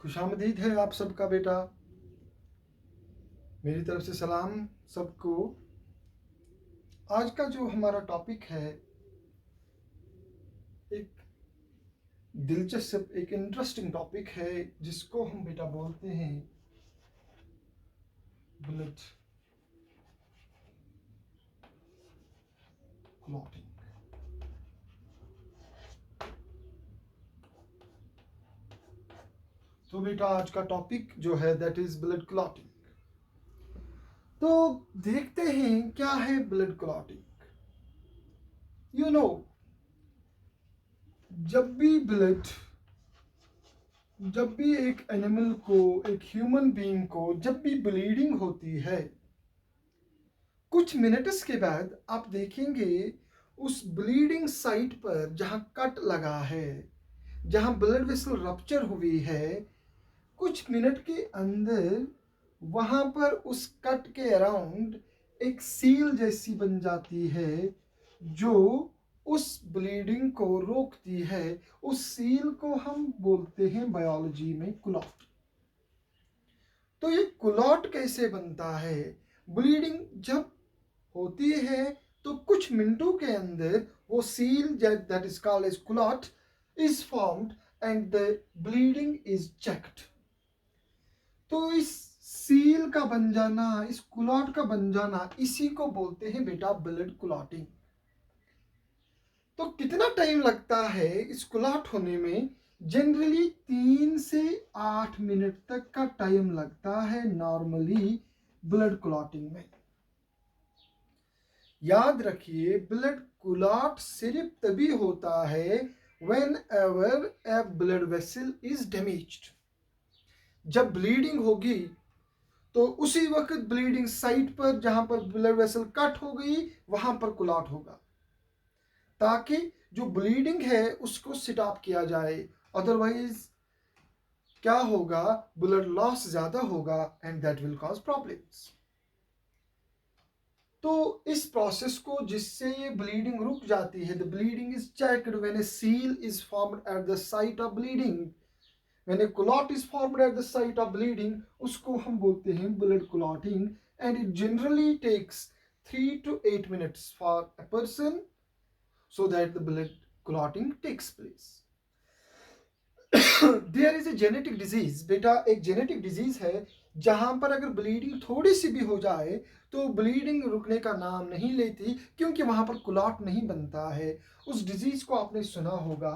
खुशामदीद है आप सबका बेटा। मेरी तरफ से सलाम सबको। आज का जो हमारा टॉपिक है एक दिलचस्प, एक इंटरेस्टिंग टॉपिक है जिसको हम बेटा बोलते हैं ब्लड क्लॉटिंग। तो बेटा आज का टॉपिक जो है दैट इज ब्लड क्लॉटिंग। तो देखते हैं क्या है ब्लड क्लॉटिंग। यू नो, जब भी एक एनिमल को, एक ह्यूमन बीइंग को जब भी ब्लीडिंग होती है, कुछ मिनट्स के बाद आप देखेंगे उस ब्लीडिंग साइट पर जहां कट लगा है, जहां ब्लड वेसल रप्चर हुई है, कुछ मिनट के अंदर वहां पर उस कट के अराउंड एक सील जैसी बन जाती है जो उस ब्लीडिंग को रोकती है। उस सील को हम बोलते हैं बायोलॉजी में क्लॉट। तो ये क्लॉट कैसे बनता है? ब्लीडिंग जब होती है तो कुछ मिनटों के अंदर वो seal that is called as clot is formed and the bleeding is checked. तो इस सील का बन जाना, इस क्लॉट का बन जाना, इसी को बोलते हैं बेटा ब्लड क्लॉटिंग। तो कितना टाइम लगता है इस क्लॉट होने में? जनरली 3 से 8 मिनट तक का टाइम लगता है नॉर्मली ब्लड क्लॉटिंग में। याद रखिए, ब्लड क्लॉट सिर्फ तभी होता है whenever a blood vessel is damaged। जब ब्लीडिंग होगी तो उसी वक्त ब्लीडिंग साइट पर जहां पर ब्लड वेसल कट हो गई वहां पर क्लॉट होगा, ताकि जो ब्लीडिंग है उसको स्टॉप किया जाए। अदरवाइज क्या होगा? ब्लड लॉस ज्यादा होगा and that will cause problems. तो इस प्रोसेस को, जिससे ये ब्लीडिंग रुक जाती है, the bleeding is checked when a seal is formed at the site of bleeding. When a clot is formed at the site of bleeding, उसको हम बोलते हैं blood clotting. And it generally takes 3 to 8 minutes for a person so that the blood clotting takes place. There is a genetic disease. बेटा एक genetic disease है जहां पर अगर ब्लीडिंग थोड़ी सी भी हो जाए तो ब्लीडिंग रुकने का नाम नहीं लेती, क्योंकि वहां पर क्लॉट नहीं बनता है। उस डिजीज को आपने सुना होगा,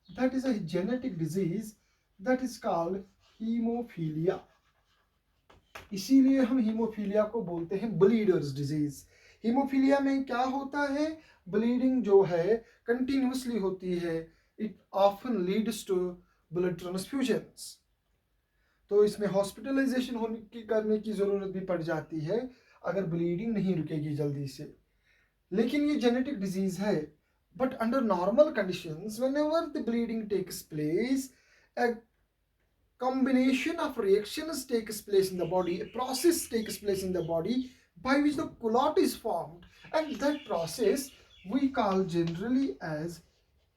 that is a genetic disease that is called haemophilia. इसीलिए हम हीमोफीलिया को बोलते हैं ब्लीडर्स डिजीज। हीमोफीलिया में क्या होता है? ब्लीडिंग जो है कंटिन्यूसली होती है। It often leads to blood transfusions. तो इसमें हॉस्पिटलाइजेशन करने की जरूरत भी पड़ जाती है अगर ब्लीडिंग नहीं रुकेगी जल्दी से। लेकिन ये जेनेटिक डिजीज है। But under normal conditions, whenever the bleeding takes place, a combination of reactions takes place in the body, a process takes place in the body by which the clot is formed, and that process we call generally as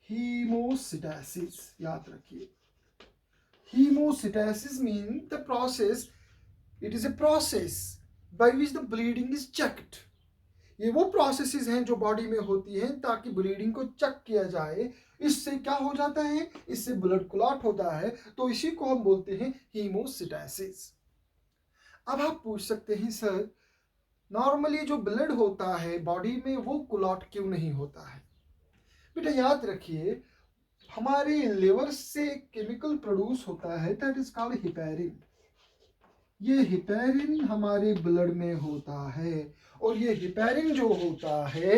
hemostasis. याद रखिए, hemostasis means the process, it is a process by which the bleeding is checked. ये वो processes हैं जो body में होती हैं ताकि ब्लीडिंग को चेक किया जाए। इससे क्या हो जाता है? इससे ब्लड क्लॉट होता है। तो इसी को हम बोलते हैं हीमोस्टैसिस। अब आप पूछ सकते हैं, सर नॉर्मली जो ब्लड होता है बॉडी में वो क्लॉट क्यों नहीं होता है? बेटा याद रखिए, हमारे लिवर से केमिकल प्रोड्यूस होता है दैट इज कॉल्ड हिपैरिन। ये हिपैरिन हमारे ब्लड में होता है, और ये हिपैरिन जो होता है,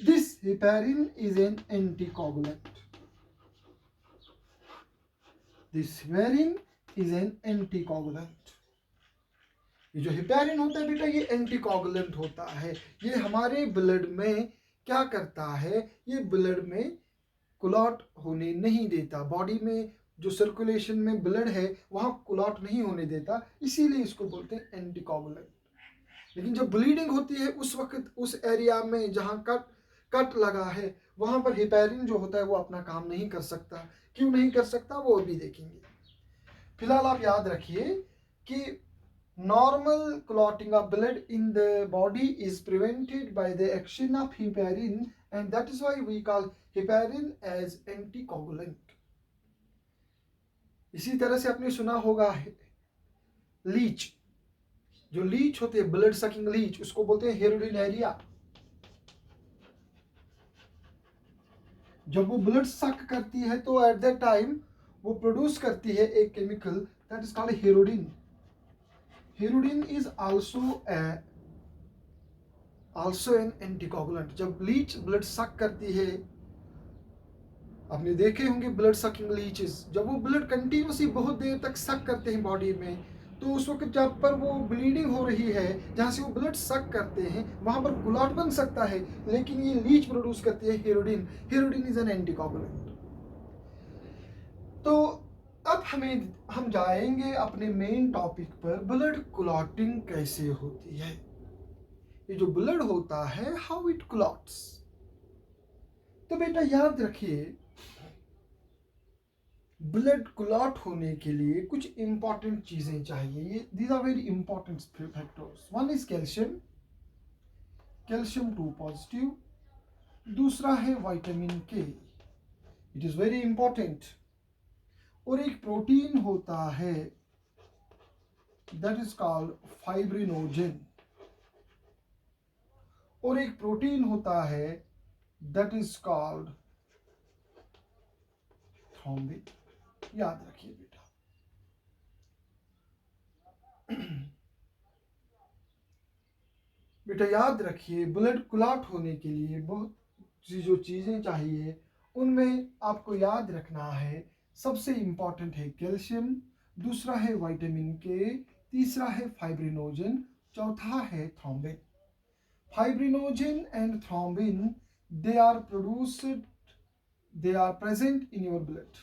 this heparin is an anticoagulant. This heparin is an anticoagulant. ये जो हिपैरिन होता है बेटा, ये एंटीकोगुलेंट होता है। ये हमारे ब्लड में क्या करता है? ये ब्लड में क्लॉट होने नहीं देता। बॉडी में जो सर्कुलेशन में ब्लड है वहां क्लॉट नहीं होने देता, इसीलिए इसको बोलते हैं एंटीकोगुलेंट। लेकिन जब ब्लीडिंग होती है उस वक्त उस एरिया में जहां कट लगा है वहां पर हिपैरिन जो होता है वो अपना काम नहीं कर सकता। क्यों नहीं कर सकता वो अभी देखेंगे। फिलहाल आप याद रखिए कि normal clotting of blood in the body is prevented by the action of heparin, and that is why we call heparin as anticoagulant. इसी तरह से आपने सुना होगा लीच, जो लीच होते हैं ब्लड सकिंग लीच, उसको बोलते हैं हेरोडिनेरिया। जब वो ब्लड सक करती है तो एट दैट टाइम वो प्रोड्यूस करती है एक chemical that is called hirudin. Hirudin is also an anticoagulant. जब लीच ब्लड सक करती है, आपने देखे होंगे ब्लड सकिंग लीचेस, जब वो ब्लड कंटिन्यूसली बहुत देर तक सक करते हैं बॉडी में, तो उस वक्त जब पर वो ब्लीडिंग हो रही है, जहाँ से वो ब्लड सक करते हैं वहाँ पर क्लॉट बन सकता है, लेकिन ये लीच प्रोड्यूस करती है हेरोडिन। Hirudin is an anticoagulant. तो अब हम जाएंगे अपने मेन टॉपिक पर, ब्लड क्लॉटिंग कैसे होती है। ये जो ब्लड होता है, हाउ इट क्लॉट्स। तो बेटा याद रखिए, ब्लड क्लॉट होने के लिए कुछ इंपॉर्टेंट चीजें चाहिए। These are very important factors. One is calcium, calcium 2 positive. दूसरा है विटामिन के, इट इज वेरी इंपॉर्टेंट। और एक प्रोटीन होता है दैट इज कॉल्ड फाइब्रिनोजन। और एक प्रोटीन होता है दैट इज कॉल्ड थ्रोम्बिन। याद रखिए बेटा। बेटा याद रखिए, ब्लड क्लॉट होने के लिए बहुत सी जो चीजें चाहिए, उनमें आपको याद रखना है, सबसे इंपॉर्टेंट है कैल्शियम, दूसरा है विटामिन के, तीसरा है फाइब्रिनोजन, चौथा है thrombin. Fibrinogen and thrombin, they are present in your blood.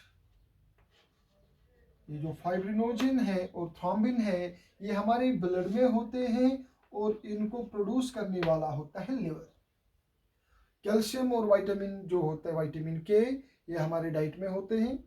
ये जो फाइब्रिनोजन है और थ्रोम्बिन है, ये हमारे ब्लड में होते हैं और इनको प्रोड्यूस करने वाला होता है लिवर। कैल्शियम और विटामिन जो होता है विटामिन के, ये हमारे डाइट में होते हैं।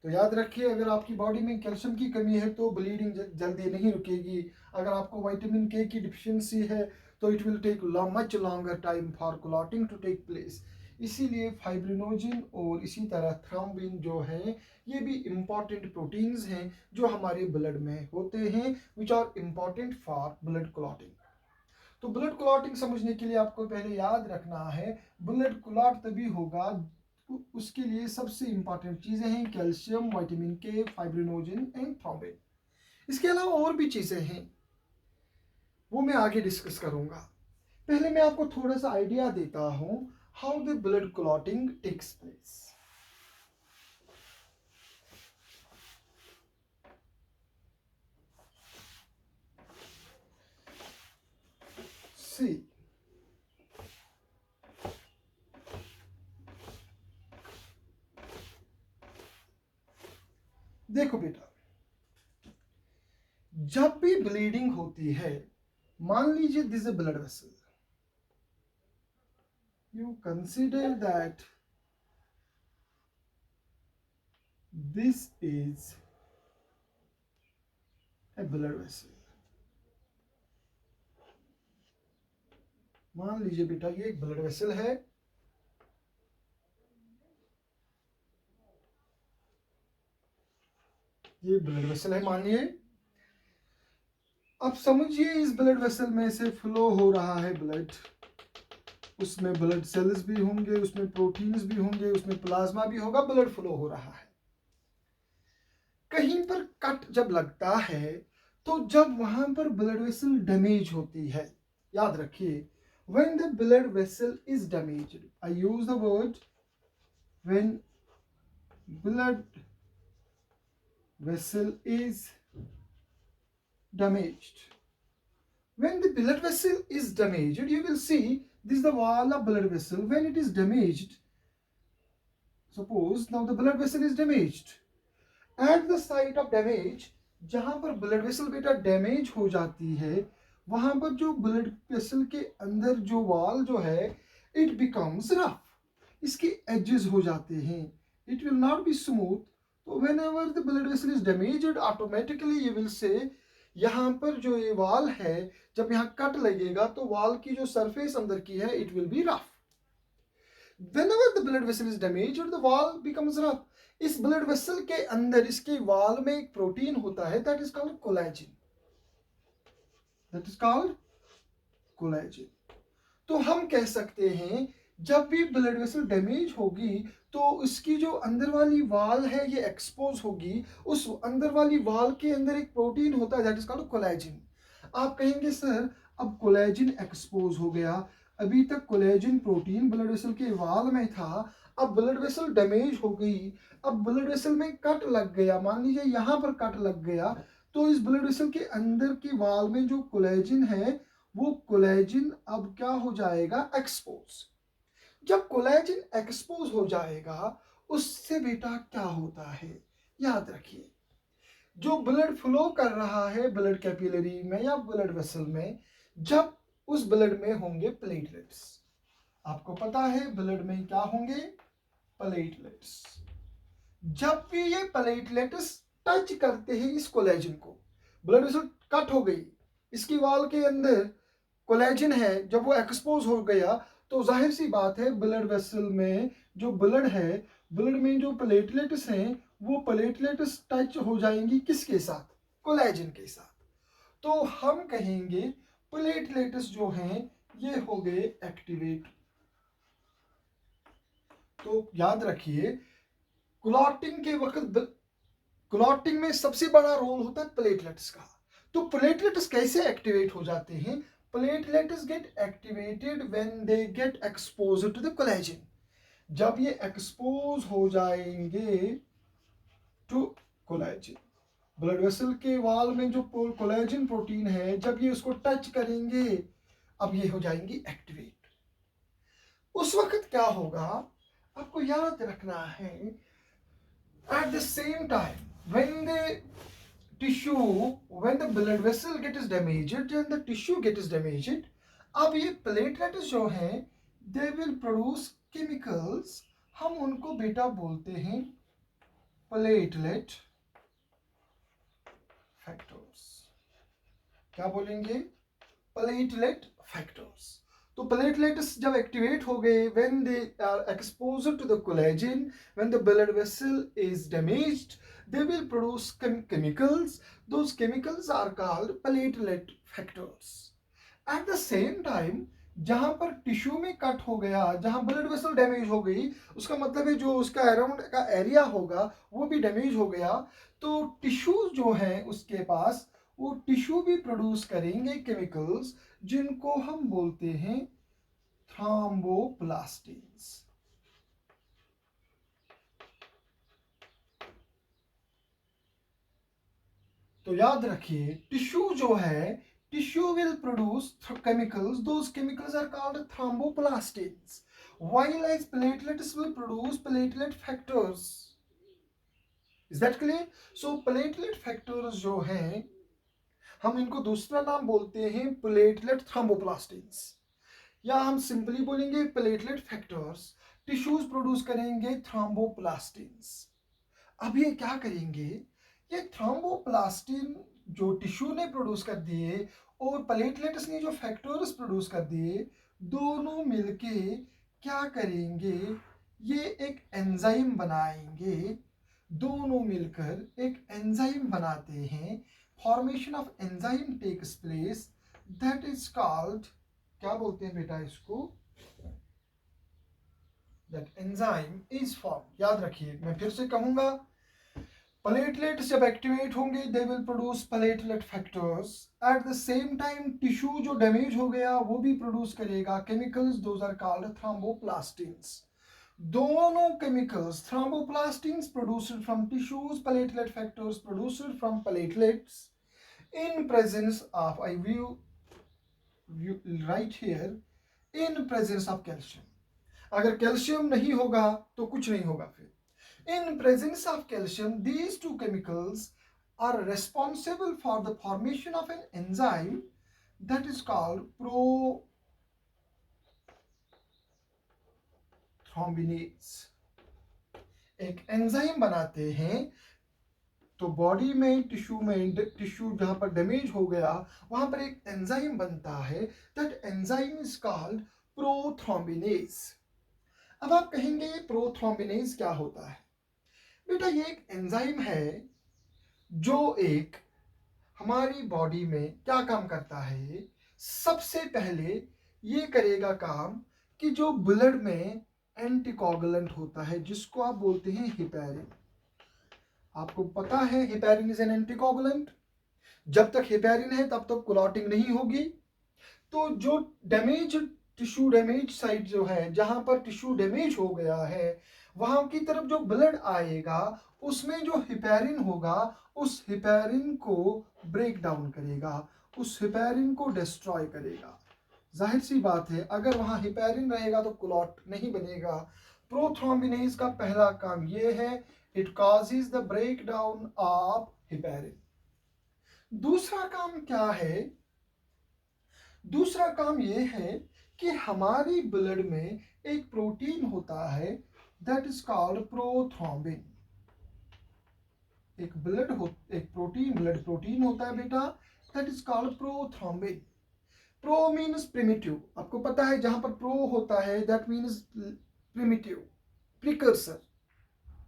तो याद रखिए, अगर आपकी बॉडी में कैल्शियम की कमी है तो ब्लीडिंग जल्दी नहीं रुकेगी। अगर आपको विटामिन के की डिफिशियंसी है तो it will take much longer time for clotting to take place. इसीलिए फाइब्रिनोजन और इसी तरह थ्रोम्बिन जो है, ये भी इम्पॉर्टेंट प्रोटीन्स हैं जो हमारे ब्लड में होते हैं, which are important for blood clotting. तो ब्लड क्लॉटिंग समझने के लिए आपको पहले याद रखना है, ब्लड क्लॉट तभी होगा, उसके लिए सबसे इंपॉर्टेंट चीजें हैं कैल्शियम, विटामिन के, फाइब्रिनोजन एंड थ्रोम्बिन। इसके अलावा और भी चीजें हैं, वो मैं आगे डिस्कस करूंगा। पहले मैं आपको थोड़ा सा आइडिया देता हूं how the blood clotting takes place. See, देखो बेटा, जब भी ब्लीडिंग होती है, मान लीजिए this is a blood vessel, you consider that this is a blood vessel। मान लीजिए बेटा ये एक ब्लड वेसल है, ये ब्लड वेसल है मानिए। अब समझिए इस ब्लड वेसल में से फ्लो हो रहा है ब्लड, उसमें ब्लड सेल्स भी होंगे, उसमें प्रोटीन्स भी होंगे, उसमें प्लाज्मा भी होगा, ब्लड फ्लो हो रहा है। कहीं पर कट जब लगता है तो जब वहां पर ब्लड वेसल डैमेज होती है, याद रखिए, when the blood vessel is damaged, I use the word when blood vessel is damaged। When the blood vessel is damaged, you will see this is the wall of blood vessel. When it is damaged, suppose now the blood vessel is damaged, at the site of damage, जहां पर blood vessel बेटा damage हो जाती है, वहां पर जो blood vessel के अंदर जो वॉल जो है, इट बिकम्स रफ, इसके एजेस हो जाते हैं, it will not be smooth, तो whenever the blood vessel is damaged, automatically you will say यहाँ पर जो ये वाल है, जब यहाँ कट लगेगा तो वाल की जो सरफेस अंदर की है, it will be rough. Whenever the blood vessel is damaged, the wall becomes rough. इस blood vessel के अंदर इसके वाल में एक प्रोटीन होता है, that is called collagen. That is called collagen. तो हम कह सकते हैं जब भी ब्लड वेसल डैमेज होगी तो इसकी जो अंदर वाली वाल है ये एक्सपोज होगी, उस अंदर वाली वाल के अंदर एक प्रोटीन होता है दैट इज कॉल्ड कोलेजिन. आप कहेंगे सर अब कोलेजिन एक्सपोज हो गया, अभी तक कोलेजिन प्रोटीन ब्लड वेसल के वाल में था, अब ब्लड वेसल डैमेज हो गई, अब ब्लड वेसल में कट लग गया, मान लीजिए यहाँ पर कट लग गया, तो इस ब्लड वेसल के अंदर की वाल में जो कोलेजिन है वो कोलेजिन अब क्या हो जाएगा, एक्सपोज. जब कोलेजिन एक्सपोज हो जाएगा उससे बेटा क्या होता है, याद रखिए जो ब्लड फ्लो कर रहा है ब्लड कैपिलरी में या ब्लड वेसल में, जब उस ब्लड में होंगे प्लेटलेट्स. आपको पता है ब्लड में क्या होंगे, प्लेटलेट्स. जब भी ये प्लेटलेट्स टच करते हैं इस कोलेजिन को, ब्लड वेसल कट हो गई, इसकी वॉल के अंदर कोलेजिन है, जब वो एक्सपोज हो गया तो जाहिर सी बात है ब्लड वेसल में जो ब्लड है, ब्लड में जो प्लेटलेट्स हैं वो प्लेटलेट्स टच हो जाएंगी किसके साथ, कोलेजिन के साथ. तो हम कहेंगे प्लेटलेट्स जो हैं ये हो गए एक्टिवेट. तो याद रखिए क्लॉटिंग के वक्त क्लॉटिंग में सबसे बड़ा रोल होता है प्लेटलेट्स का. तो प्लेटलेट्स कैसे एक्टिवेट हो जाते हैं, platelets get activated when they get exposed to the collagen. जब ये एक्सपोज हो जाएंगे टू कोलेजिन, ब्लड वेसल के वाल में जो कोलेजिन प्रोटीन है जब ये उसको टच करेंगे अब ये हो जाएंगी एक्टिवेट. उस वक्त क्या होगा आपको याद रखना है, eight the same time when the tissue, when the blood vessel gets damaged and the tissue gets damaged, अब ये प्लेटलेट्स जो हैं they will produce chemicals, हम उनको बेटा बोलते हैं प्लेटलेट फैक्टर्स. क्या बोलेंगे, प्लेटलेट फैक्टर्स. तो प्लेटलेट्स जब एक्टिवेट हो गए when they are exposed to the collagen, when the blood vessel is damaged, they will produce chemicals. Those chemicals are called platelet factors. At the same time जहां पर tissue में cut हो गया, जहां blood vessel damage हो गई, उसका मतलब है जो उसका अराउंड का एरिया होगा वो भी डैमेज हो गया, तो टिश्यू जो है उसके पास वो टिश्यू भी प्रोड्यूस करेंगे केमिकल्स जिनको हम बोलते हैं थ्रोम्बोप्लास्टिन्स. तो याद रखिए टिश्यू जो है, tissue will produce chemicals, those chemicals are called thromboplastins, while as platelets will produce platelet factors. Is that clear? So platelet factors जो हैं हम इनको दूसरा नाम बोलते हैं प्लेटलेट थ्रोम्बोप्लास्टिन्स, या हम सिंपली बोलेंगे प्लेटलेट फैक्टर्स. टिश्यूज प्रोड्यूस करेंगे थ्रोम्बोप्लास्टिन्स. अब ये क्या करेंगे, ये थ्रोम्बोप्लास्टिन जो टिश्यू ने प्रोड्यूस कर दिए और प्लेटलेट्स ने जो फैक्टर्स प्रोड्यूस कर दिए, दोनों मिलके क्या करेंगे, ये एक एंजाइम बनाएंगे. दोनों मिलकर एक एंजाइम बनाते हैं. Formation of enzyme takes place, that is called, क्या बोलते हैं बेटा इसको, दैट एंजाइम इज फॉर्म. याद रखिए मैं फिर से कहूंगा, प्लेटलेट्स जब एक्टिवेट होंगे they will produce platelet factors. At the same time tissue जो डैमेज हो गया वो भी प्रोड्यूस करेगा chemicals, those are called thromboplastins. दोनों chemicals thromboplastins produced from tissues, platelet factors produced from platelets in presence of, I view right here, in presence of calcium. अगर calcium नहीं होगा तो कुछ नहीं होगा. फिर in presence of calcium these two chemicals are responsible for the formation of an enzyme that is called prothrombinase. एक enzyme बनाते हैं। तो बॉडी में टिश्यू जहां पर डैमेज हो गया वहां पर एक एंजाइम बनता है, that enzyme is called prothrombinase. अब आप कहेंगे प्रोथ्रोम्बिनेज क्या होता है? बेटा ये एक एंजाइम है जो एक हमारी बॉडी में क्या काम करता है। सबसे पहले ये करेगा काम कि जो ब्लड में एंटीकोगुलेंट होता है जिसको आप बोलते हैं हिपैरिन। आपको पता है हिपैरिन इज एन एंटीकोगुलेंट। जब तक हिपैरिन है तब तक क्लॉटिंग नहीं होगी। तो जो डैमेज टिश्यू डैमेज साइट जो है जहां पर टिश्यू डैमेज हो गया है वहां की तरफ जो ब्लड आएगा उसमें जो हिपैरिन होगा उस हिपैरिन को ब्रेक डाउन करेगा, उस हिपैरिन को डिस्ट्रॉय करेगा। जाहिर सी बात है अगर वहां हिपैरिन रहेगा तो क्लॉट नहीं बनेगा। प्रोथ्रोम्बिनेज का पहला काम यह है, it causes the break down of heparin. दूसरा काम क्या है? दूसरा काम यह है कि हमारी ब्लड में एक प्रोटीन होता है दैट इज कॉल्ड प्रोथ्रोम्बिन। एक ब्लड प्रोटीन होता है बेटा, that is called prothrombin. Pro means primitive. आपको पता है जहां पर प्रो होता है that means primitive, precursor,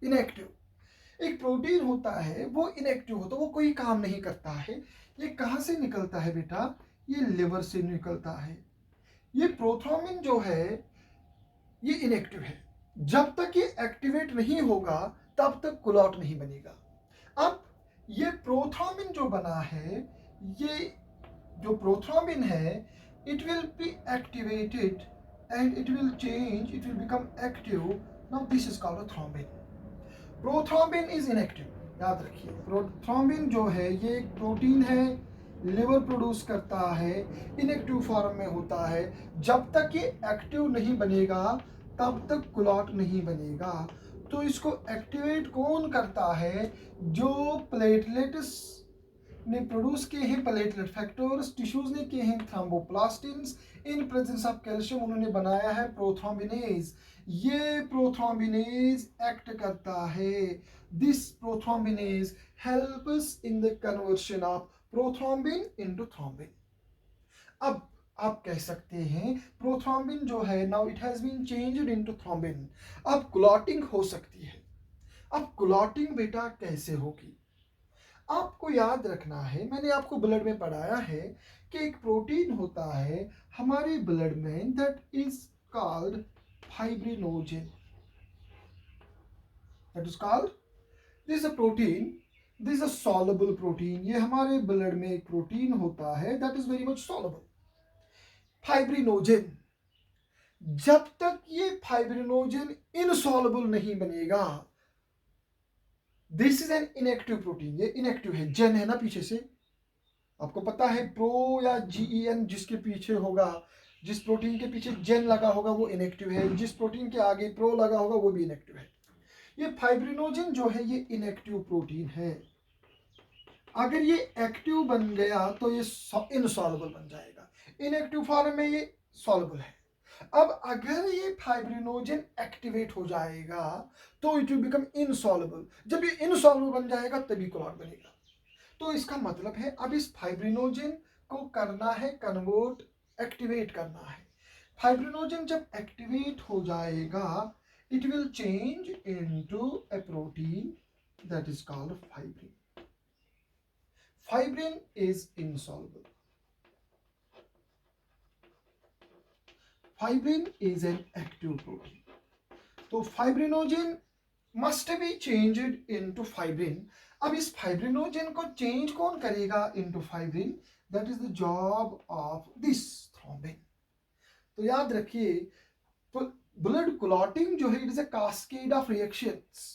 inactive. एक प्रोटीन होता है वो इनएक्टिव होता है, वो कोई काम नहीं करता है। ये कहां से निकलता है बेटा? ये लिवर से निकलता है। ये प्रोथ्रोम्बिन जो है ये इनएक्टिव है। जब तक ये एक्टिवेट नहीं होगा तब तक क्लॉट नहीं बनेगा। अब ये प्रोथ्रोम्बिन जो बना है, ये जो प्रोथ्रोम्बिन है it will be activated and it will change, it will become active. Now this is called thrombin. Prothrombin is inactive. याद रखिए प्रोथ्रोम्बिन जो है ये एक प्रोटीन है, लिवर प्रोड्यूस करता है, इनएक्टिव फॉर्म में होता है। जब तक ये एक्टिव नहीं बनेगा तब तक क्लॉट नहीं बनेगा। तो इसको एक्टिवेट कौन करता है? जो प्लेटलेट्स ने प्रोड्यूस किए हैं, प्लेटलेट फैक्टर्स, टिश्यूज ने किए हैं thromboplastins, in presence of calcium उन्होंने बनाया है प्रोथ्रोम्बिनेज। ये प्रोथ्रोम्बिनेज एक्ट करता है। This prothrombinase helps in the conversion of prothrombin into thrombin. अब आप कह सकते हैं प्रोथ्रोम्बिन जो है now it has been changed into thrombin. अब क्लॉटिंग हो सकती है। अब क्लॉटिंग बेटा कैसे होगी? आपको याद रखना है, मैंने आपको ब्लड में पढ़ाया है कि एक प्रोटीन होता है हमारे ब्लड में that is called fibrinogen. That is called, this a protein, this a soluble protein. ये हमारे ब्लड में एक प्रोटीन होता है that is very much soluble, fibrinogen. जब तक ये फाइब्रिनोजेन इनसॉल्युबल नहीं बनेगा, this is an inactive protein. ये इनएक्टिव है, जेन है ना पीछे से, आपको पता है प्रो या जीईएन जिसके पीछे होगा, जिस प्रोटीन के पीछे जेन लगा होगा वो इनएक्टिव है, जिस प्रोटीन के आगे प्रो लगा होगा वो भी इनएक्टिव है। ये फाइब्रिनोजेन जो है ये इनएक्टिव प्रोटीन है। अगर ये एक्टिव बन गया तो ये इनसॉल्युबल बन जाएगा। इनएक्टिव फॉर्म में ये सॉल्युबल है। अब अगर ये फाइब्रिनोजेन एक्टिवेट हो जाएगा तो इट विल बिकम इनसॉल्युबल। जब ये इनसॉल्युबल बन जाएगा तभी क्लॉट बनेगा। तो इसका मतलब है अब इस फाइब्रिनोजेन को करना है कन्वर्ट, एक्टिवेट करना है। फाइब्रिनोजेन जब एक्टिवेट हो जाएगा it will change into a protein that is called fibrin. Fibrin is insoluble. Fibrin is an active protein. तो fibrinogen must be changed into fibrin. अब इस फाइब्रिनोजेन को चेंज कौन करेगा into fibrin? That is the job of this thrombin. तो याद रखिए blood clotting जो है it is a cascade of reactions.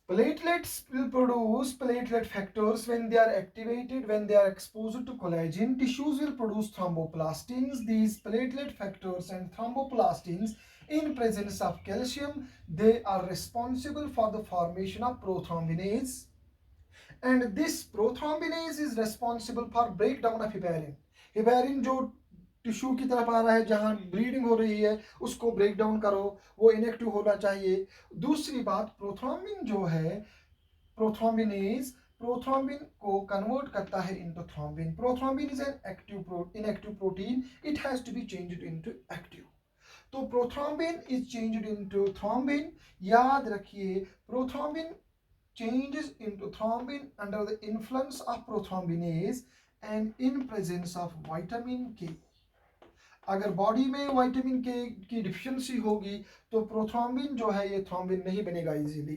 Platelets will produce platelet factors when they are activated, when they are exposed to collagen. Tissues will produce thromboplastins. These platelet factors and thromboplastins, in presence of calcium, they are responsible for the formation of prothrombinase. And this prothrombinase is responsible for breakdown of heparin. Heparin जो tissue की तरफ आ रहा है, जहां bleeding हो रही है उसको ब्रेक डाउन करो, वो इनएक्टिव होना चाहिए। दूसरी बात, प्रोथ्रोम्बिन जो है, प्रोथ्रोम्बिनेज प्रोथ्रोम्बिन को कन्वर्ट करता है into thrombin. Prothrombin is an inactive protein, it has to be changed into active. तो prothrombin is changed into thrombin. याद रखिए, prothrombin changes into thrombin under the influence of prothrombinase and in presence of vitamin K। अगर body में vitamin के की deficiency होगी तो prothrombin जो है ये थ्रोम्बिन नहीं बनेगा इजीली,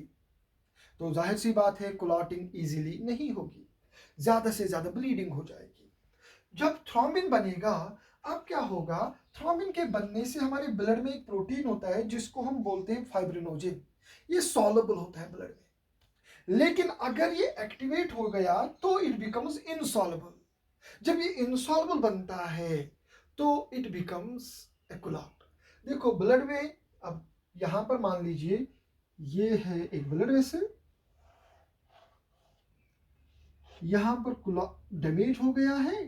तो जाहिर सी बात है क्लॉटिंग इजीली नहीं होगी, ज्यादा से ज्यादा ब्लीडिंग हो जाएगी। जब थ्रोम्बिन बनेगा, अब क्या होगा, थ्रोम्बिन के बनने से हमारे ब्लड में एक प्रोटीन होता है जिसको हम बोलते हैं फाइब्रिनोजिन। ये सॉल्युबल होता है ब्लड में, लेकिन अगर ये एक्टिवेट हो गया तो इट बिकम्स इनसॉल्युबल। जब ये इनसॉल्युबल बनता है तो इट बिकम्स ए क्लॉट। देखो ब्लड में, अब यहां पर मान लीजिए ये है एक ब्लड वेसल, यहां पर डैमेज हो गया है।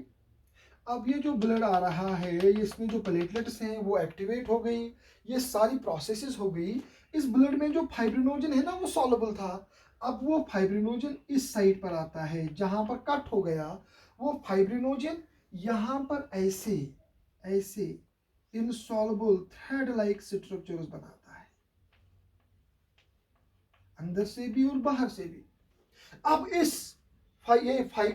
अब ये जो ब्लड आ रहा है, इसमें जो प्लेटलेट्स हैं वो एक्टिवेट हो गई, ये सारी प्रोसेसेस हो गई। इस ब्लड में जो फाइब्रिनोजन है ना वो सॉल्युबल था, अब वो फाइब्रिनोजन इस साइड पर आता है जहां पर कट हो गया। वो फाइब्रिनोजन यहां पर ऐसे ऐसे इनसॉल्युबल थ्रेड लाइक स्ट्रक्चर्स बनाता है, अंदर से भी और बाहर से भी। अब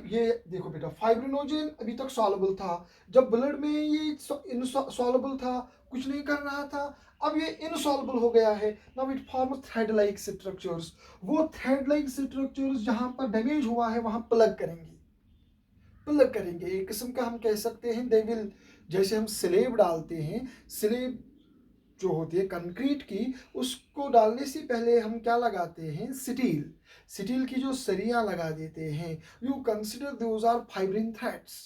ये देखो बेटा, फाइब्रिनोजन अभी तक सॉल्युबल था, जब ब्लड में ये इनसॉल्युबल था, कुछ नहीं कर रहा था। अब ये इनसॉल्युबल हो गया है, now it form thread like structures. वो थ्रेड लाइक स्ट्रक्चर्स जहां पर डैमेज हुआ है वहां प्लग करेंगे। एक किस्म का हम कह सकते हैं दे विल, जैसे हम स्लेब डालते हैं, स्लेब जो होती है कंक्रीट की, उसको डालने से पहले हम क्या लगाते हैं, स्टील की जो सरियां लगा देते हैं। You consider those are fibrin threads.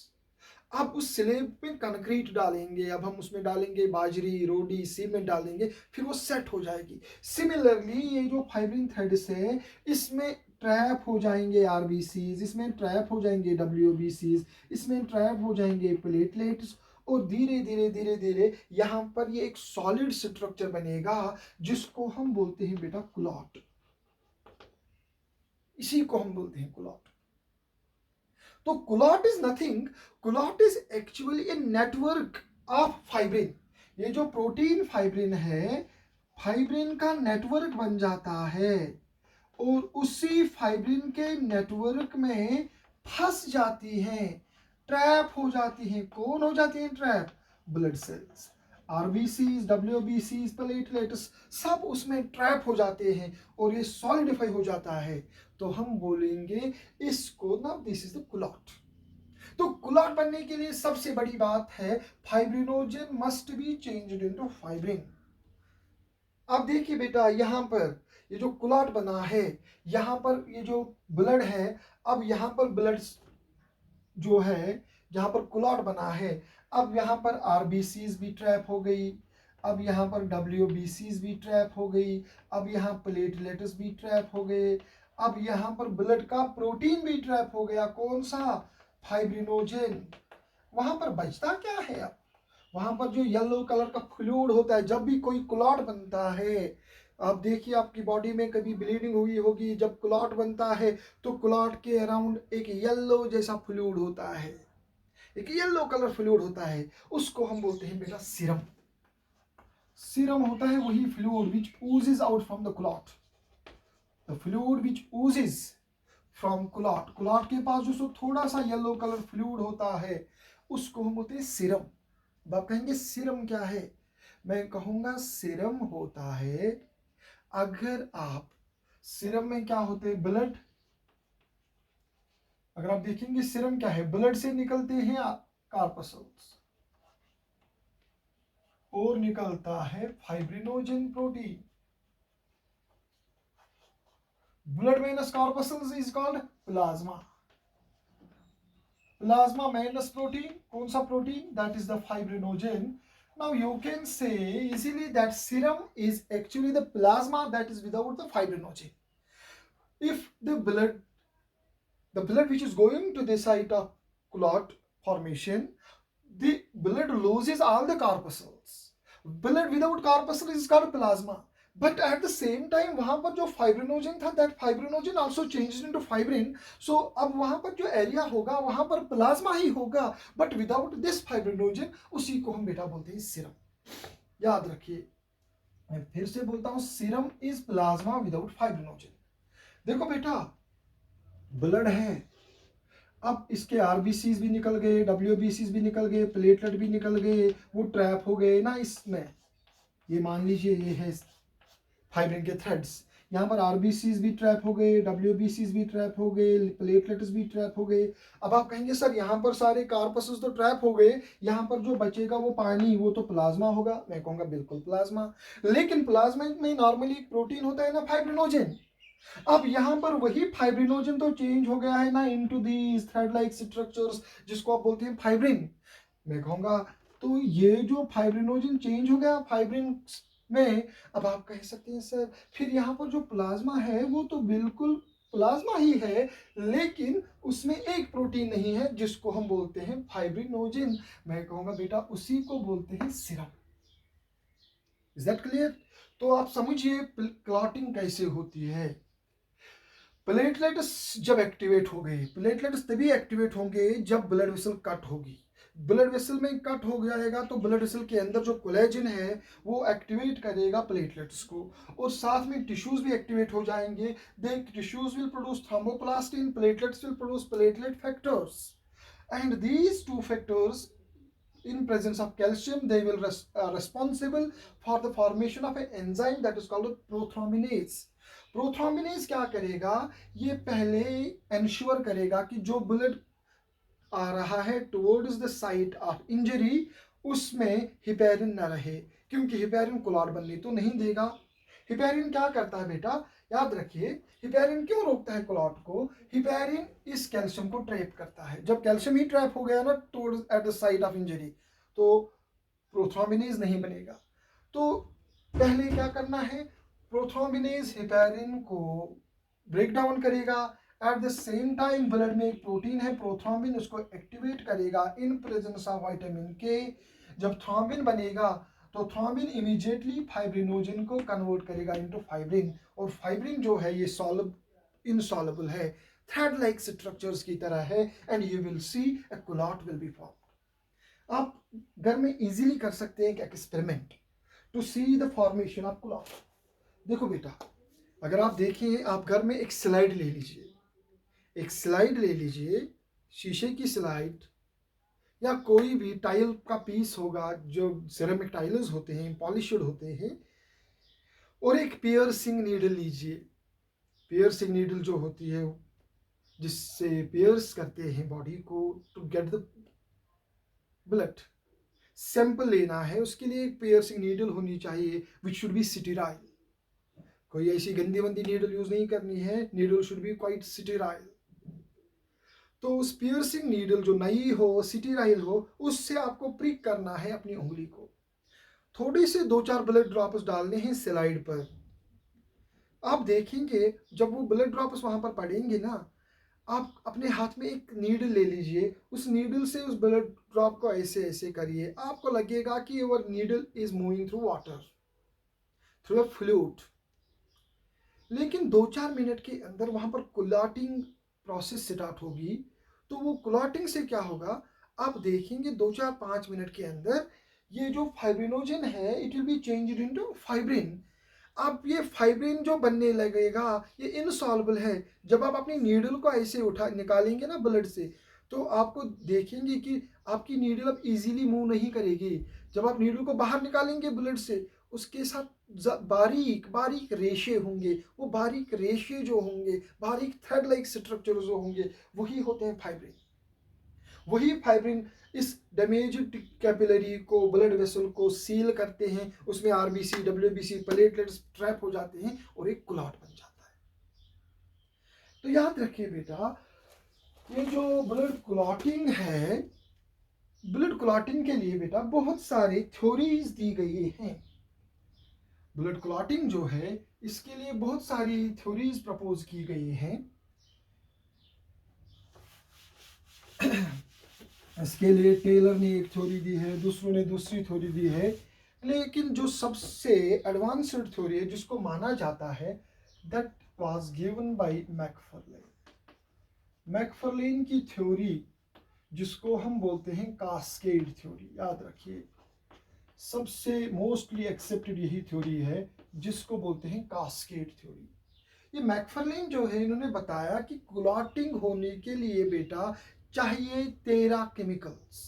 अब उस स्लेब पे कंक्रीट डालेंगे, अब हम उसमें डालेंगे बाजरी, रोडी, सीमेंट डालेंगे, फिर वो सेट हो जाएगी। सिमिलरली ये जो फाइब्रिन थ्रेड्स है, इसमें ट्रैप हो जाएंगे आरबीसीज, इसमें ट्रैप हो जाएंगे डब्ल्यूबीसीज, इसमें ट्रैप हो जाएंगे प्लेटलेट्स, और धीरे धीरे धीरे धीरे यहाँ पर ये एक सॉलिड स्ट्रक्चर बनेगा जिसको हम बोलते हैं बेटा क्लॉट। इसी को हम बोलते हैं क्लॉट। तो clot is nothing, clot is actually a network of fibrin. ये जो प्रोटीन फाइब्रिन है, फाइब्रिन का नेटवर्क बन जाता है, और उसी फाइब्रिन के नेटवर्क में फंस जाती हैं, ट्रैप हो जाती हैं। कौन हो जाती हैं ट्रैप? ब्लड सेल्स, आरबीसीज, डब्ल्यूबीसीज, प्लेटलेट्स, सब उसमें ट्रैप हो जाते हैं और ये सॉलिडिफाई हो जाता है। तो हम बोलेंगे इसको ना, दिस इज द क्लॉट। तो क्लॉट बनने के लिए सबसे बड़ी बात है, fibrinogen must be changed into fibrin. अब देखिए बेटा, यहां पर ये जो क्लॉट बना है, यहां पर ये जो ब्लड है, अब यहां पर ब्लड जो है, जहां पर क्लॉट बना है, अब यहां पर आरबीसीज भी ट्रैप हो गई, अब यहां पर डब्ल्यूबीसीज भी ट्रैप हो गई, अब यहां प्लेटलेट्स भी ट्रैप हो गए, अब यहां पर ब्लड का प्रोटीन भी ट्रैप हो गया। कौन सा? फाइब्रिनोजन। वहां पर बचता क्या है? अब वहां पर जो येलो कलर का फ्लूइड होता है, जब भी कोई क्लॉट बनता है, आप देखिए आपकी बॉडी में कभी ब्लीडिंग हुई होगी, जब क्लॉट बनता है तो क्लॉट के अराउंड एक येलो जैसा फ्लूइड होता है, एक येलो कलर फ्लूइड होता है, उसको हम बोलते हैं बेटा सीरम। सीरम होता है वही fluid which oozes out from the clot, the fluid which oozes from clot. Clot के पास जो थोड़ा सा येलो कलर फ्लूइड होता है उसको हम बोलते हैं सीरम। आप कहेंगे सीरम क्या है? मैं कहूंगा सीरम होता है, अगर आप सीरम में क्या होते हैं, ब्लड, अगर आप देखेंगे सीरम क्या है, ब्लड से निकलते हैं कार्पसल्स और निकलता है fibrinogen protein. Blood minus corpuscles is called plasma. Plasma minus protein, कौन सा protein? That is the fibrinogen. Now you can say easily that serum is actually the plasma that is without the fibrinogen. If the blood which is going to the site of clot formation, the blood loses all the corpuscles. Blood without corpuscle is called plasma. But at the same time वहां पर जो fibrinogen था, that fibrinogen also changed into fibrin. So अब वहां पर जो area होगा वहां पर प्लाज्मा ही होगा, but without this fibrinogen, उसी को हम बेटा बोलते हैं सीरम। याद रखिए, मैं फिर से बोलता हूं, serum is plasma without fibrinogen. देखो बेटा, ब्लड है, अब इसके आरबीसीज भी निकल गए, डब्ल्यूबीसीज भी निकल गए, प्लेटलेट भी निकल गए, वो ट्रैप हो गए ना इसमें। ये मान लीजिए ये है फाइब्रिन के थ्रेड्स, यहाँ पर आरबीसीज भी ट्रैप हो गए, डब्ल्यूबीसीज भी ट्रैप हो गए, प्लेटलेट्स भी ट्रैप हो गए। अब आप कहेंगे सर यहाँ पर सारे कार्पसेस तो ट्रैप हो गए, यहाँ पर जो बचेगा वो पानी, वो तो प्लाज्मा होगा। मैं कहूँगा बिल्कुल प्लाज्मा, लेकिन प्लाज्मा में नॉर्मली एक प्रोटीन होता है ना, फाइब्रिनोजन। अब यहाँ पर वही फाइब्रिनोजन तो चेंज हो गया है ना into these thread like structures, जिसको आप बोलते हैं फाइब्रिन। मैं कहूँगा तो ये जो फाइब्रिनोजन चेंज हो गया फाइब्रिन में, अब आप कह सकते हैं सर फिर यहाँ पर जो प्लाज्मा है वो तो बिल्कुल प्लाज्मा ही है, लेकिन उसमें एक प्रोटीन नहीं है जिसको हम बोलते हैं फाइब्रिनोजन। मैं कहूँगा बेटा उसी को बोलते हैं सीरम। Is that clear? तो आप समझिए क्लॉटिंग कैसे होती है। प्लेटलेट्स जब एक्टिवेट हो गए, प्लेटलेट्स तभी एक्टिवेट होंगे जब ब्लड वेसल कट होगी। ब्लड वेसल में कट हो जाएगा तो ब्लड वेसल के अंदर जो कोलेजन है वो एक्टिवेट करेगा प्लेटलेट्स को, और साथ में टिश्यूज भी एक्टिवेट हो जाएंगे। They tissues will produce thromboplastin, platelets will produce platelet factors, and these two factors in presence of calcium they will responsible for the formation of an enzyme that is called prothrombinase. Prothrombinase क्या करेगा, ये पहले ensure करेगा कि जो blood आ रहा है towards the site of injury उसमें हिपेरिन न रहे, क्योंकि हिपेरिन क्लॉट बनने तो नहीं देगा। हिपेरिन क्या करता है बेटा, याद रखिए, हिपेरिन क्यों रोकता है क्लॉट को? हिपेरिन इस कैल्शियम को ट्रैप करता है। जब कैल्शियम ही ट्रैप हो गया ना towards eight the site of injury, तो प्रोथ्रोम्बिनेज नहीं बनेगा। तो पहले क्या करना है, प्रोथ्रोम्बिनेज हिपेरिन को ब्रेक डाउन करेगा। Eight the same time blood में एक प्रोटीन है प्रोथ्रोम्बिन, उसको एक्टिवेट करेगा इन प्रेजेंस ऑफ विटामिन के। जब थ्रोम्बिन बनेगा तो थ्रोम्बिन इमीडिएटली फाइब्रिनोजन को कन्वर्ट करेगा इनटू फाइब्रिन, और फाइब्रिन जो है ये इनसॉल्युबल है, थ्रेड लाइक स्ट्रक्चर्स की तरह है, and you will see a clot will be form. आप घर में इजीली कर सकते हैं एक experiment to see the formation of clot. देखो बेटा, अगर आप देखें, आप घर में एक स्लाइड ले लीजिए, एक स्लाइड ले लीजिए, शीशे की स्लाइड या कोई भी टाइल का पीस होगा, जो सिरेमिक टाइल्स होते हैं, पॉलिश्ड होते हैं, और एक पियर्सिंग नीडल लीजिए। पियर्सिंग नीडल जो होती है जिससे पियर्स करते हैं बॉडी को to get the blood sample लेना है, उसके लिए एक पियर्सिंग नीडल होनी चाहिए विच शुड बी स्टेराइल। कोई ऐसी गंदी वंदी नीडल यूज नहीं करनी है, needle should be quite sterile. तो उस पियर्सिंग नीडल जो नई हो, स्टेराइल हो, उससे आपको प्रिक करना है अपनी उंगली को। थोड़े से 2-4 ब्लड ड्रॉप्स डालने हैं स्लाइड पर। आप देखेंगे जब वो ब्लड ड्रॉप्स वहां पर पड़ेंगे ना, आप अपने हाथ में एक नीडल ले लीजिए, उस नीडल से उस ब्लड ड्रॉप को ऐसे ऐसे करिए, आपको लगेगा कि your needle is moving through water, through a fluid. लेकिन 2-4 मिनट के अंदर वहां पर क्लॉटिंग प्रोसेस स्टार्ट होगी। तो वो क्लॉटिंग से क्या होगा, आप देखेंगे 2-4-5 मिनट के अंदर ये जो फाइब्रिनोजन है it will be changed into fibrin. अब ये फाइब्रिन जो बनने लगेगा ये इनसॉल्युबल है। जब आप अपनी नीडल को ऐसे उठा निकालेंगे ना ब्लड से, तो आपको देखेंगे कि आपकी नीडल अब इजीली मूव नहीं करेगी। जब आप नीडल को बाहर निकालेंगे ब्लड से, उसके साथ बारीक बारीक रेशे होंगे, वो बारीक रेशे जो होंगे, बारीक थ्रेड लाइक स्ट्रक्चर जो होंगे, वही होते हैं फाइब्रिन। वही फाइब्रिन इस डैमेज्ड कैपिलरी को, ब्लड वेसल को सील करते हैं, उसमें आरबीसी, डब्ल्यूबीसी, प्लेटलेट्स ट्रैप हो जाते हैं और एक क्लॉट बन जाता है। तो याद रखिए बेटा, ये जो ब्लड क्लॉटिंग है, ब्लड क्लॉटिंग के लिए बेटा बहुत सारी थ्योरीज दी गई हैं। ब्लड क्लॉटिंग जो है इसके लिए बहुत सारी थ्योरीज प्रपोज की गई हैं। इसके लिए टेलर ने एक थ्योरी दी है, दूसरों ने दूसरी थ्योरी दी है, लेकिन जो सबसे एडवांस्ड थ्योरी है जिसको माना जाता है, that was given by McFarlane. McFarlane की थ्योरी जिसको हम बोलते हैं कास्केड थ्योरी, याद रखिए सबसे मोस्टली एक्सेप्टेड यही थ्योरी है जिसको बोलते हैं कास्केड थ्योरी। ये मैकफर्लेन जो है इन्होंने बताया कि क्लॉटिंग होने के लिए बेटा चाहिए 13 केमिकल्स।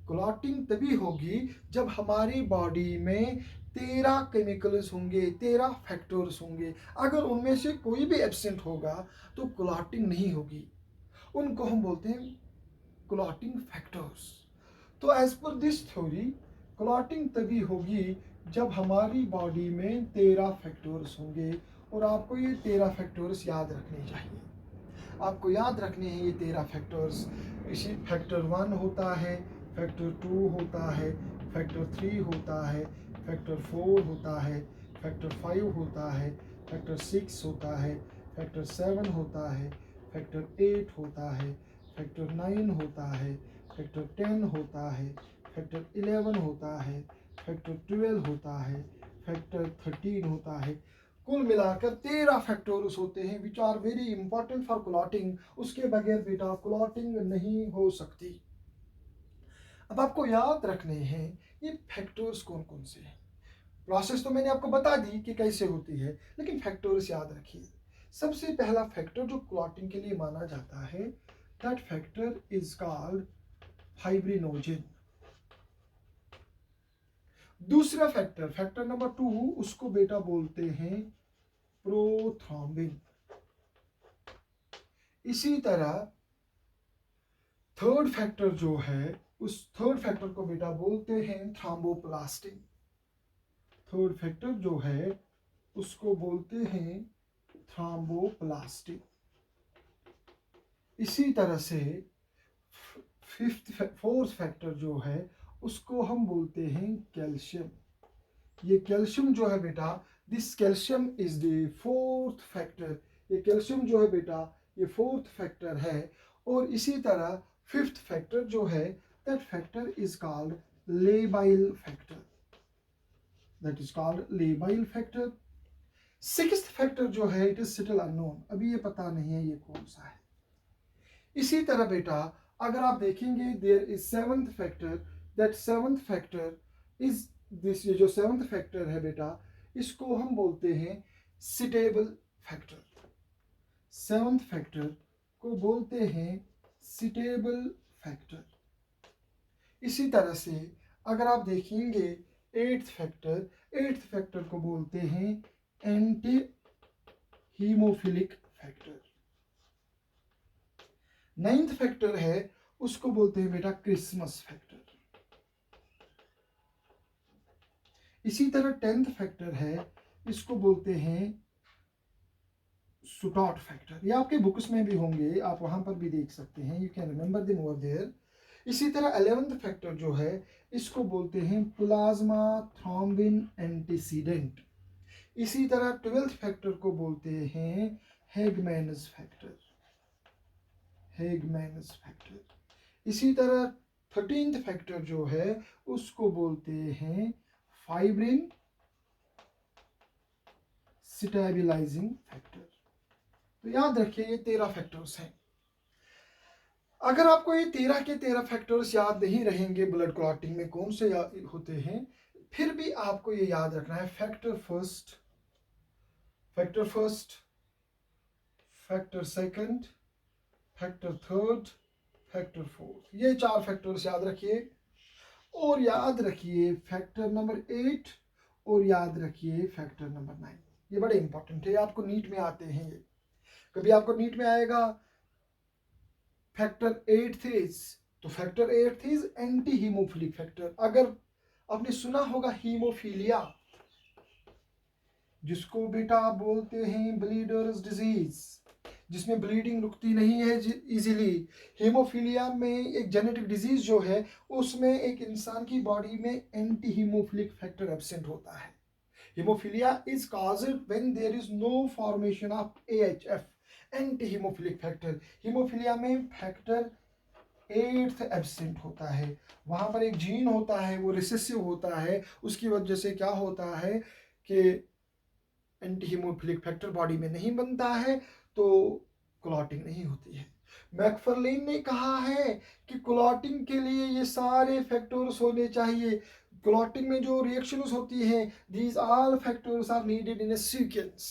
क्लॉटिंग तभी होगी जब हमारी बॉडी में 13 केमिकल्स होंगे, 13 फैक्टर्स होंगे। अगर उनमें से कोई भी एब्सेंट होगा तो क्लॉटिंग नहीं होगी, उनको हम बोलते हैं क्लॉटिंग फैक्टर्स। तो as per this theory clotting तभी होगी जब हमारी बॉडी में 13 फैक्टर्स होंगे, और आपको ये 13 फैक्टर्स याद रखने चाहिए। आपको याद रखने हैं ये 13 फैक्टर्स। इसी फैक्टर 1 होता है, फैक्टर 2 होता है, फैक्टर 3 होता है, फैक्टर 4 होता है, फैक्टर 5 होता है, फैक्टर 6 होता है, फैक्टर 7 होता है, फैक्टर 8 होता है, फैक्टर 9 होता है, फैक्टर 10 होता है, फैक्टर 11 होता है, फैक्टर 12 होता है, फैक्टर 13 होता है। कुल मिलाकर 13 फैक्टर्स होते हैं which are very important for clotting. उसके बगैर बेटा क्लॉटिंग नहीं हो सकती। अब आपको याद रखने हैं ये फैक्टर्स कौन कौन से हैं। प्रोसेस तो मैंने आपको बता दी कि कैसे होती है, लेकिन फैक्टर्स याद रखिए। सबसे पहला फैक्टर जो क्लॉटिंग के लिए माना जाता है, that factor is called fibrinogen. दूसरा फैक्टर, फैक्टर नंबर 2, उसको बेटा बोलते हैं प्रोथ्रोम्बिन। इसी तरह थर्ड फैक्टर जो है, उस थर्ड फैक्टर को बेटा बोलते हैं थ्रोम्बोप्लास्टिन। थर्ड फैक्टर जो है उसको बोलते हैं थ्रोम्बोप्लास्टिन। इसी तरह से फोर्थ फैक्टर जो है उसको हम बोलते हैं कैल्शियम। ये कैल्शियम जो है बेटा, this calcium is the fourth factor. ये कैल्शियम जो है बेटा ये फोर्थ फैक्टर है। और इसी तरह फिफ्थ फैक्टर जो है, that factor is called labile factor. That is called labile factor. Sixth factor जो है, इट इज स्टिल अननोन, अभी ये पता नहीं है ये कौन सा है। इसी तरह बेटा अगर आप देखेंगे there is seventh factor, that seventh factor is this. ये जो सेवंथ फैक्टर है बेटा इसको हम बोलते हैं सिटेबल फैक्टर। सेवंथ फैक्टर को बोलते हैं सिटेबल फैक्टर। इसी तरह से अगर आप देखेंगे एट्थ फैक्टर को बोलते हैं anti haemophilic factor. Ninth factor है उसको बोलते हैं बेटा क्रिसमस फैक्टर। इसी तरह टेंथ फैक्टर है, इसको बोलते हैं सुटॉट फैक्टर। ये आपके बुक्स में भी होंगे, आप वहां पर भी देख सकते हैं, you can remember them over there. इसी तरह 11th फैक्टर जो है इसको बोलते हैं प्लाज्मा थ्रोम्बिन एंटीसीडेंट। इसी तरह 12th फैक्टर को बोलते हैं हैगमैनस फैक्टर। हैगमैनस फैक्टर। इसी तरह 13th फैक्टर जो है उसको बोलते हैं फाइब्रिन स्टेबिलाइजिंग फैक्टर। तो याद रखिए ये 13 फैक्टर्स हैं। अगर आपको ये 13 के 13 फैक्टर्स याद नहीं रहेंगे ब्लड क्लॉटिंग में कौन से होते हैं, फिर भी आपको ये याद रखना है factor first, factor second, factor third, factor fourth. ये 4 फैक्टर्स याद रखिए। और याद रखिए फैक्टर नंबर 8 और याद रखिए फैक्टर नंबर 9। ये बड़े इंपॉर्टेंट है, आपको नीट में आते हैं। ये कभी आपको नीट में आएगा फैक्टर 8 इज, तो factor 8 is anti haemophilic factor. अगर आपने सुना होगा हीमोफीलिया, जिसको बेटा आप बोलते हैं ब्लीडर्स डिजीज, जिसमें ब्लीडिंग रुकती नहीं है इजीली। हीमोफीलिया में एक जेनेटिक डिजीज जो है उसमें एक इंसान की बॉडी में एंटी हीमोफिलिक फैक्टर एब्सेंट होता है। Haemophilia is caused when there is no formation of AHF, anti haemophilic factor. Haemophilia में फैक्टर 8th एब्सेंट होता है। वहाँ पर एक जीन होता है, वो रिसेसिव होता है, उसकी वजह से क्या होता है कि एंटी हीमोफिलिक फैक्टर बॉडी में नहीं बनता है, तो क्लॉटिंग नहीं होती है। मैकफर्लेन ने कहा है कि क्लॉटिंग के लिए ये सारे फैक्टर्स होने चाहिए। क्लॉटिंग में जो रिएक्शंस होती हैं, these all factors are needed in a sequence.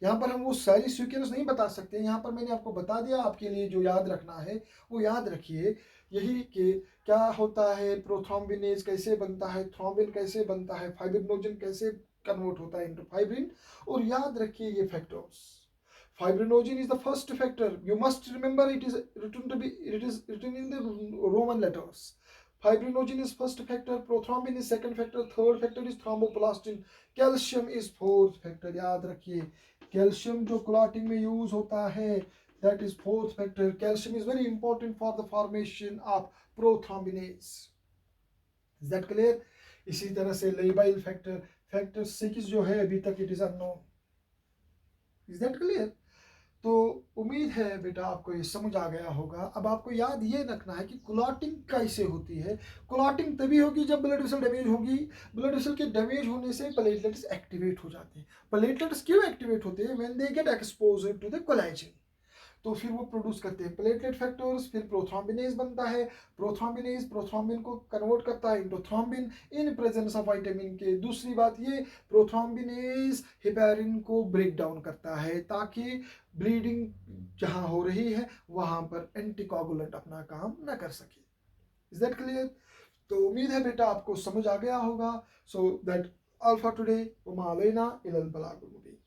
यहाँ पर हम वो सारी सीक्वेंस नहीं बता सकते, यहाँ पर मैंने आपको बता दिया। आपके लिए जो याद रखना है वो याद रखिए, यही कि क्या होता है, प्रोथ्रोम्बिनेज कैसे बनता है, थ्रोम्बिन कैसे बनता है, फाइब्रिनोजन कैसे कन्वर्ट होता है इनटू फाइब्रिन। और याद रखिए ये factors. Fibrinogen is the first factor. You must remember it is written in the Roman letters. Fibrinogen is first factor, prothrombin is second factor, third factor is thromboplastin, calcium is fourth factor. याद रखिए calcium जो clotting में use होता है, that is fourth factor. Calcium is very important for the formation of prothrombinase. Is that clear? इसी तरह से labile factor, factor 6 जो है अभी तक it is unknown. Is that clear? तो उम्मीद है बेटा आपको ये समझ आ गया होगा। अब आपको याद ये रखना है कि क्लॉटिंग कैसे होती है। क्लॉटिंग तभी होगी जब ब्लड वेसल डैमेज होगी। ब्लड वेसल के डैमेज होने से प्लेटलेट्स एक्टिवेट हो जाते हैं। प्लेटलेट्स क्यों एक्टिवेट होते हैं? When they get exposed to the collagen, तो फिर वो प्रोड्यूस करते हैं प्लेटलेट फैक्टर्स। फिर प्रोथ्रोम्बिनेज बनता है। प्रोथ्रोम्बिनेज प्रोथ्रोम्बिन को कन्वर्ट करता है into thrombin in presence of vitamin के। दूसरी बात ये, प्रोथ्रोम्बिनेज हेपेरिन को ब्रेक डाउन करता है ताकि ब्लीडिंग जहां हो रही है वहां पर एंटीकोगुलेंट अपना काम न कर सके। Is that clear? तो उम्मीद है बेटा आपको समझ आ गया होगा। So that all for today. Verma Alaina इल्लल बलागुल Mubeen.